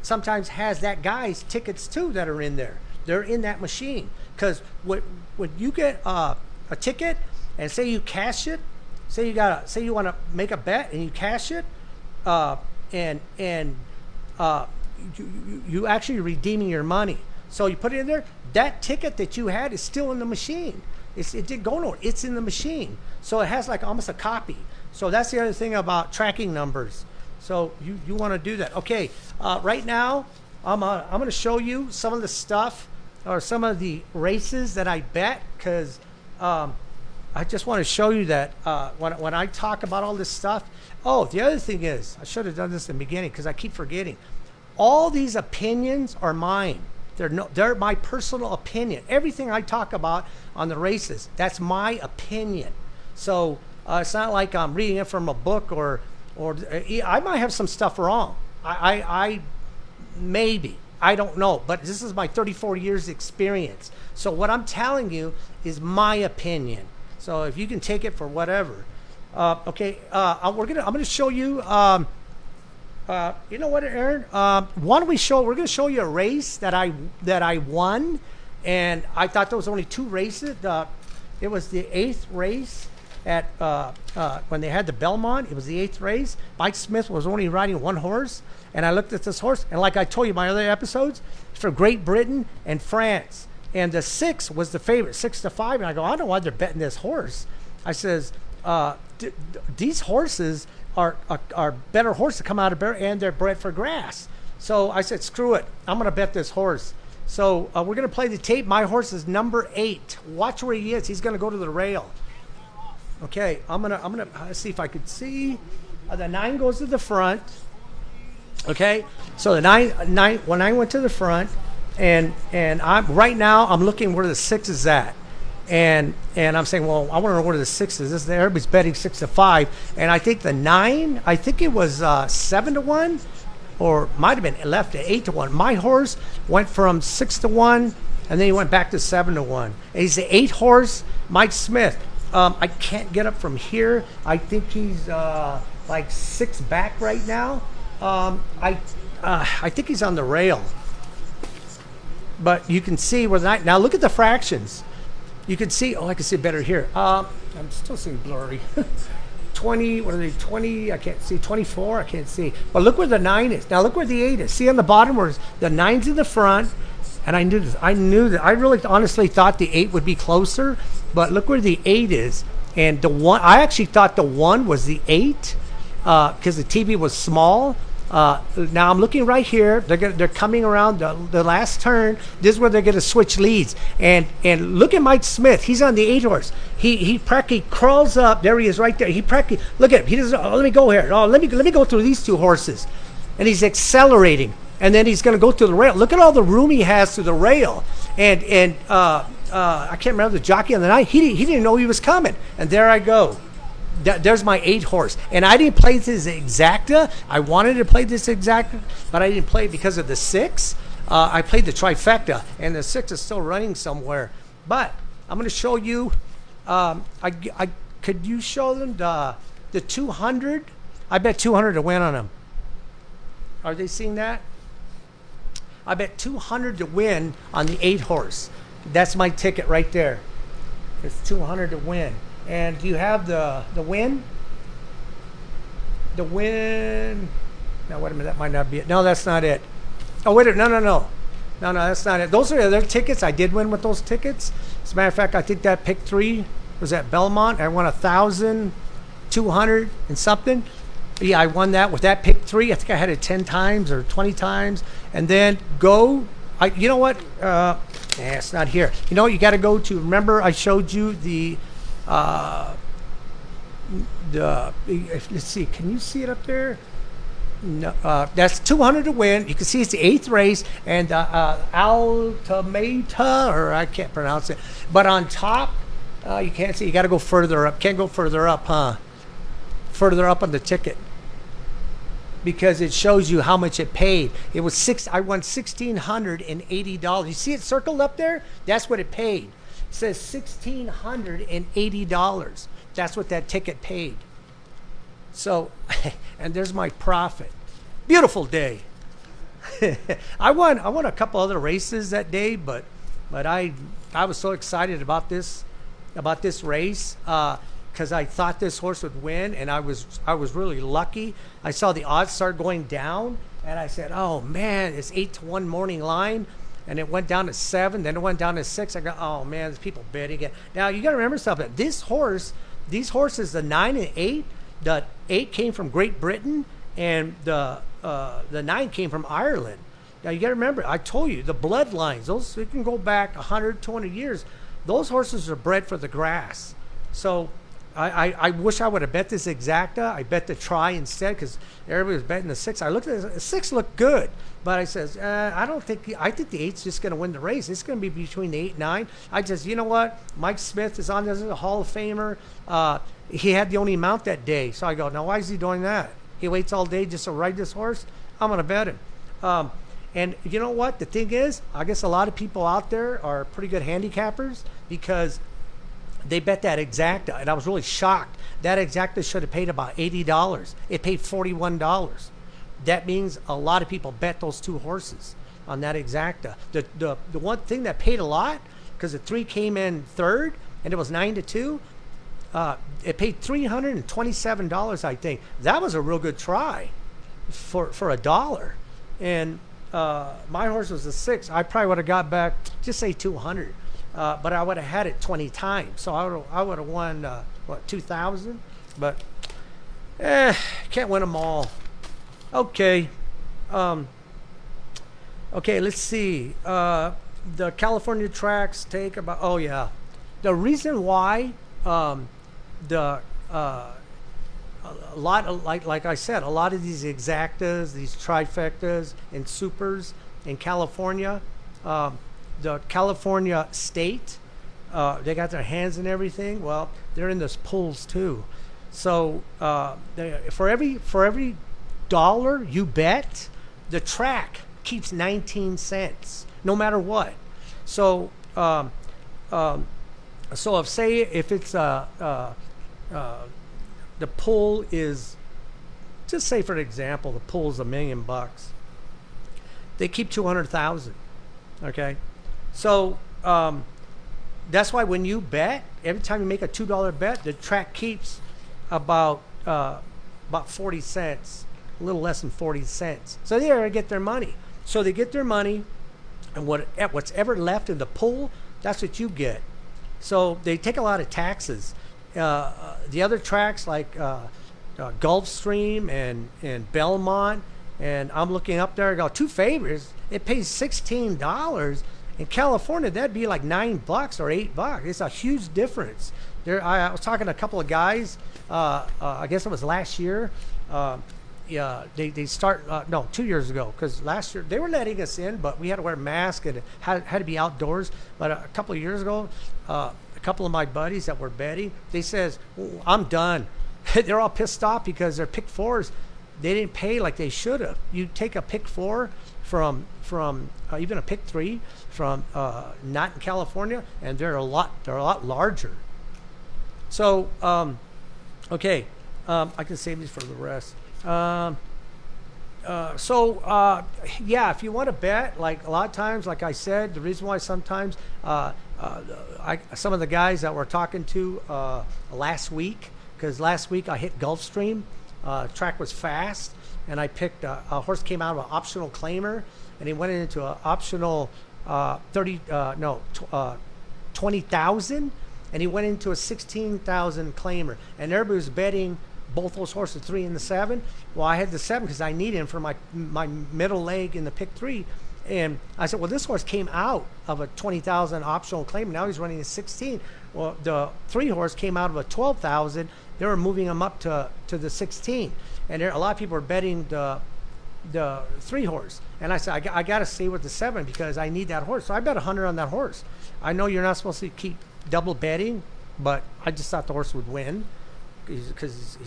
sometimes has that guy's tickets too that are in there. They're in that machine. Because when you get a ticket and say you cash it, say you want to make a bet and you cash it, and you actually redeeming your money. So you put it in there. That ticket that you had is still in the machine. It didn't go nowhere. It's in the machine. So it has like almost a copy. So that's the other thing about tracking numbers. So you want to do that. Okay, right now I'm going to show you some of the stuff some of the races that I bet, because I just want to show you that when I talk about all this stuff. Oh, the other thing is, I should have done this in the beginning because I keep forgetting. All these opinions are mine. They're my personal opinion. Everything I talk about on the races, that's my opinion. So it's not like I'm reading it from a book or I might have some stuff wrong. I maybe. I don't know, but this is my 34 years experience. So what I'm telling you is my opinion. So if you can take it for whatever. Okay, I'm gonna show you. You know what, Aaron? Why don't we're gonna show you a race that I won, and I thought there was only 2 races. It was the 8th race at when they had the Belmont. It was the 8th race. Mike Smith was only riding 1 horse, and I looked at this horse, and like I told you in my other episodes, it's from Great Britain and France, and the 6 was the favorite, 6-5. And I go, I don't know why they're betting this horse. I says, these horses are better horses to come out of bear, and they're bred for grass. So I said, screw it, I'm going to bet this horse. So we're going to play the tape. My horse is number 8. Watch where he is. He's going to go to the rail. Okay, I'm gonna let's see if I could see. The 9 goes to the front. Okay, so the 9 went to the front, and I'm right now I'm looking where the 6 is at. And I'm saying, well, I want to know where the 6 is. Everybody's betting 6-5, and I think the 9, I think it was 7-1, or might have been left at 8-1. My horse went from 6-1, and then he went back to 7-1. And he's the 8 horse, Mike Smith. I can't get up from here. I think he's like 6 back right now. I think he's on the rail, but you can see where the now look at the fractions. You can see, I can see it better here. I'm still seeing blurry. 20, what are they, 20, I can't see, 24, I can't see. But look where the 9 is. Now look where the 8 is. See on the bottom where the 9's in the front, and I knew this. I really honestly thought the 8 would be closer, but look where the 8 is. And the 1, I actually thought the 1 was the 8 because the TV was small. Now I'm looking right here. They're coming around the last turn. This is where they're going to switch leads. And look at Mike Smith. He's on the 8 horse. He practically crawls up. There he is, right there. He practically look at him. He doesn't. Oh, let me go here. Oh, let me go through these 2 horses. And he's accelerating. And then he's going to go to the rail. Look at all the room he has to the rail. And I can't remember the jockey on the night. He didn't know he was coming. And there I go. There's my 8 horse, and I didn't play this exacta. I wanted to play this exacta, but I didn't play it because of the 6. I played the trifecta, and the 6 is still running somewhere. But I'm going to show you. Could you show them the 200? I bet 200 to win on them. Are they seeing that? I bet 200 to win on the 8 horse. That's my ticket right there. It's 200 to win. And do you have the win? The win. Now, wait a minute. That might not be it. No, that's not it. Oh, wait a minute. No, that's not it. Those are the other tickets. I did win with those tickets. As a matter of fact, I think that pick 3 was at Belmont. I won 1,200 and something. Yeah, I won that with that pick 3. I think I had it 10 times or 20 times. And then you know what? It's not here. You know what? You got to go to, remember I showed you let's see, can you see it up there? No, that's 200 to win. You can see it's the 8th race, and Altamata, or I can't pronounce it. But on top, you can't see. You got to go further up. Can't go further up, huh? Further up on the ticket, because it shows you how much it paid. It was I won $1,680. You see it circled up there? That's what it paid. It says $1,680. That's what that ticket paid. So, and there's my profit. Beautiful day. I won a couple other races that day, but I was so excited about this race because I thought this horse would win, and I was really lucky. I saw the odds start going down, and I said, "Oh man, it's 8-1 morning line." And it went down to 7, then it went down to 6. I go, oh man, there's people betting it. Now you got to remember something. These horses, the 9 and 8, the 8 came from Great Britain, and the 9 came from Ireland. Now you got to remember, I told you the bloodlines; those it can go back 100, 200 years. Those horses are bred for the grass. So I wish I would have bet this exacta. I bet the try instead because everybody was betting the 6. I looked at it, the 6 looked good, but I says I don't think. I think the 8's just going to win the race. It's going to be between the 8 and 9. I just, you know what? Mike Smith is on as a Hall of Famer. He had the only mount that day, so I go, now why is he doing that? He waits all day just to ride this horse. I'm going to bet him. And you know what? The thing is, I guess a lot of people out there are pretty good handicappers because they bet that exacta, and I was really shocked. That exacta should have paid about $80. It paid $41. That means a lot of people bet those 2 horses on that exacta. The one thing that paid a lot, because the 3 came in third, and it was 9-2. It paid $327, I think. That was a real good try for $1. And my horse was a 6. I probably would have got back, just say 200. But I would have had it 20 times. So I would have won, 2,000? But, can't win them all. Okay. Okay, let's see. The California tracks take about, oh yeah. The reason why a lot of, like I said, a lot of these exactas, these trifectas and supers in California, the California state, they got their hands in everything. Well, they're in those pools too. So for every dollar you bet, the track keeps 19 cents, no matter what. So so if it's the pool is, just say for an example, the pool's $1 million. They keep 200,000. Okay, so that's why when you bet, every time you make a $2 bet, the track keeps about 40 cents, a little less than 40 cents. So they're gonna get their money. So they get their money, and what's ever left in the pool, that's what you get. So they take a lot of taxes. The other tracks like Gulfstream and Belmont, and I'm looking up there, I go, 2 favors, it pays $16. In California, that'd be like $9 or $8. It's a huge difference. I was talking to a couple of guys, I guess it was last year. Yeah, they start, 2 years ago, because last year they were letting us in, but we had to wear masks and it had to be outdoors. But a couple of years ago, a couple of my buddies that were betting, they says, I'm done. They're all pissed off because their pick 4s, they didn't pay like they should have. You take a pick 4 from even a pick 3 from not in California, and they're a lot larger. So okay, I can save these for the rest. Yeah, if you want to bet, like a lot of times, like I said, the reason why sometimes some of the guys that we're talking to last week, because last week I hit Gulfstream, track was fast, and I picked a horse came out of an optional claimer, and he went into an optional 20,000, and he went into a 16,000 claimer, and everybody was betting both those horses, 3 and the 7. Well, I had the 7 because I needed him for my middle leg in the pick 3. And I said, well, this horse came out of a 20,000 optional claim. Now he's running a 16. Well, the 3 horse came out of a 12,000. They were moving him up to the 16. And a lot of people are betting the 3 horse. And I said, I got to stay with the 7 because I need that horse. So I bet 100 on that horse. I know you're not supposed to keep double betting, but I just thought the horse would win. Because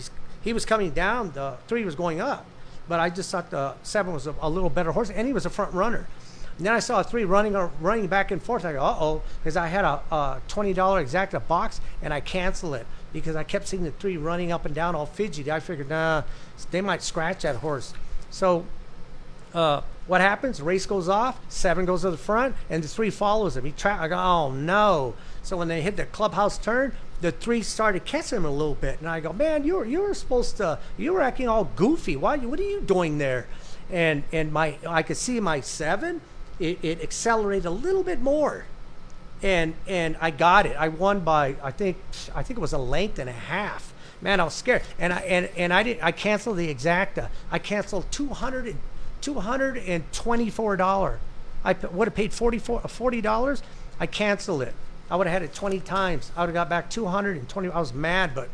he was coming down, the 3 was going up, but I just thought the 7 was a little better horse, and he was a front runner. And then I saw a 3 running back and forth. I go, uh-oh, because I had a $20 exacta box, and I canceled it because I kept seeing the 3 running up and down all fidgety. I figured, nah, they might scratch that horse. So what happens? The race goes off, 7 goes to the front, and the 3 follows him. I go, oh, no. So when they hit the clubhouse turn, the 3 started catching him a little bit, and I go, man, you were supposed to, you were acting all goofy. What are you doing there? And I could see my 7, it accelerated a little bit more, and I got it. I won by I think it was a length and a half. Man, I was scared, and I canceled the exacta. I canceled $224. I would have paid $40. I canceled it. I would have had it 20 times. I would have got back 220. I was mad, but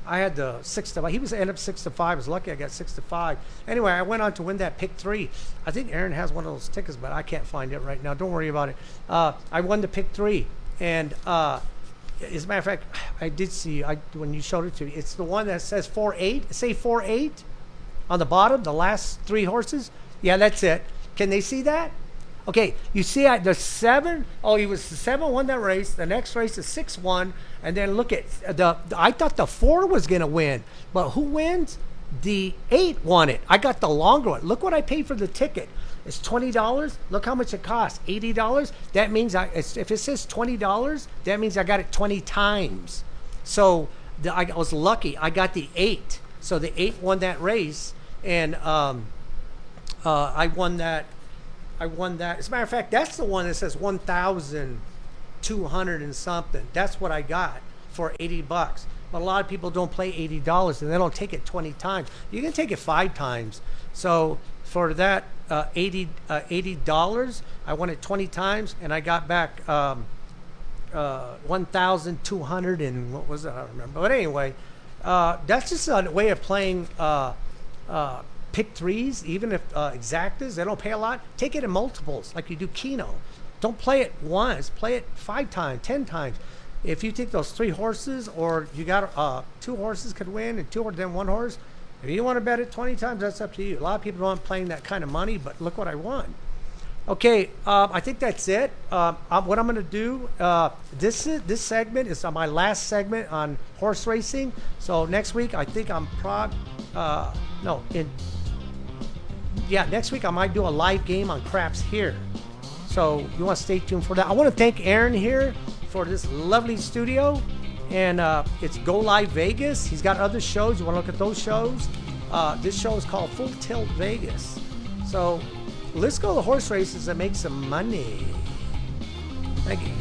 I had the 6-5. He was ended up 6-5. I was lucky I got 6-5. Anyway, I went on to win that pick 3. I think Aaron has one of those tickets, but I can't find it right now. Don't worry about it. I won the pick 3, and as a matter of fact, I did see when you showed it to me. It's the one that says 4-8. Say 4-8 on the bottom. The last 3 horses. Yeah, that's it. Can they see that? Okay, you see the 7. Oh, he was the 7 won that race. The next race is 6-1, and then look at I thought the 4 was gonna win, but who wins? The 8 won it. I got the longer one. Look what I paid for the ticket. It's $20. Look how much it costs. $80. That means if it says $20, that means I got it 20 times. So I was lucky. I got the 8. So the 8 won that race, and I won that. As a matter of fact, that's the one that says 1,200 and something. That's what I got for $80. But a lot of people don't play $80 and they don't take it 20 times. You can take it 5 times. So for that $80, I won it 20 times, and I got back 1,200 and what was it? I don't remember. But anyway, that's just a way of playing. Pick 3s, even if exactas, they don't pay a lot. Take it in multiples, like you do Keno. Don't play it once. Play it 5 times, 10 times. If you take those 3 horses, or you got 2 horses could win, and 2 or then 1 horse. If you want to bet it 20 times, that's up to you. A lot of people aren't playing that kind of money, but look what I won. Okay, I think that's it. What I'm going to do, this segment is my last segment on horse racing. So next week, I think I'm next week I might do a live game on craps here. So you want to stay tuned for that. I want to thank Aaron here for this lovely studio. And it's Go Live Vegas. He's got other shows. You want to look at those shows? This show is called Full Tilt Vegas. So let's go to the horse races and make some money. Thank you.